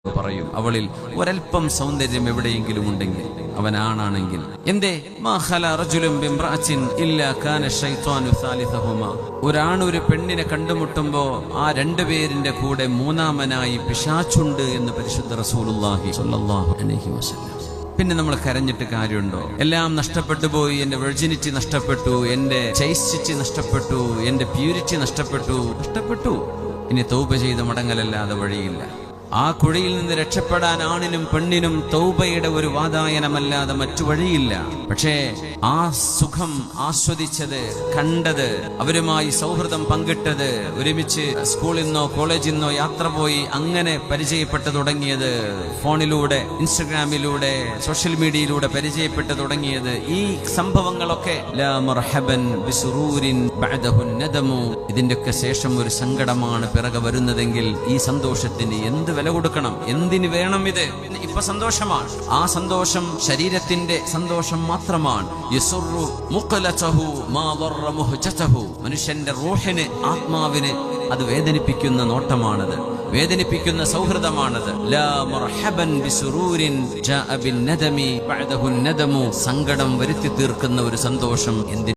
പറയും, അവളിൽ ഒരൽപ്പം സൗന്ദര്യം എവിടെയെങ്കിലും ഉണ്ടെങ്കിൽ അവനാണെങ്കിൽ എന്തേ ഒരാണ് ഒരു പെണ്ണിനെ കണ്ടുമുട്ടുമ്പോ ആ രണ്ടുപേരിന്റെ കൂടെ മൂന്നാമനായി പിശാചുണ്ട് എന്ന് പരിശുദ്ധ റസൂലുള്ളാഹി സ്വല്ലല്ലാഹു അലൈഹി വസല്ലം. പിന്നെ നമ്മൾ കരഞ്ഞിട്ട് കാര്യമുണ്ടോ? എല്ലാം നഷ്ടപ്പെട്ടു പോയി, എന്റെ വെർജിനിറ്റി നഷ്ടപ്പെട്ടു, എന്റെ ചൈസ്റ്റിറ്റി നഷ്ടപ്പെട്ടു, എന്റെ പ്യൂരിറ്റി നഷ്ടപ്പെട്ടു. ഇനി തൗബ ചെയ്ത് മടങ്ങലല്ലാതെ വഴിയില്ല. ആ കുഴിയിൽ നിന്ന് രക്ഷപ്പെടാൻ ആണിനും പെണ്ണിനും തൗബയുടെ ഒരു വാതായനമല്ലാതെ മറ്റു വഴിയില്ല. പക്ഷേ ആ സുഖം ആസ്വദിച്ചത്, കണ്ടത്, അവരുമായി സൗഹൃദം പങ്കിട്ടത്, ഒരുമിച്ച് സ്കൂളിൽ നിന്നോ കോളേജിൽ നിന്നോ യാത്ര പോയി അങ്ങനെ പരിചയപ്പെട്ടു തുടങ്ങിയത്, ഫോണിലൂടെ ഇൻസ്റ്റഗ്രാമിലൂടെ സോഷ്യൽ മീഡിയയിലൂടെ പരിചയപ്പെട്ടു തുടങ്ങിയത്, ഈ സംഭവങ്ങളൊക്കെ ലാ മർഹബൻ ബിസുറൂരിൻ ബഅദഹു നദമു, ഇതിന്റെയൊക്കെ ശേഷം ഒരു സങ്കടമാണ് പിറകെ വരുന്നതെങ്കിൽ ഈ സന്തോഷത്തിന് എന്ത് വില കൊടുക്കണം? എന്തിന് വേണം ഇത്? ഇപ്പൊ സന്തോഷമാണ്, ആ സന്തോഷം ശരീരത്തിന്റെ സന്തോഷം മാത്രമാണ്. യസുറു മുഖലതഹു മാ ദറ മുഹ്ജതഹു, മനുഷ്യന്റെ റൂഹിന്, ആത്മാവിന് അത് വേദനിപ്പിക്കുന്ന നോട്ടമാണത്, വേദനിപ്പിക്കുന്ന സൗഹൃദമാണത്. ലാ മർഹബൻ ബിസുറൂരിൻ ജാഅ ബിൻ നദമി ബഅദഹു നദമു, സങ്കടം വരുത്തി തീർക്കുന്ന ഒരു സന്തോഷം എന്തിന്?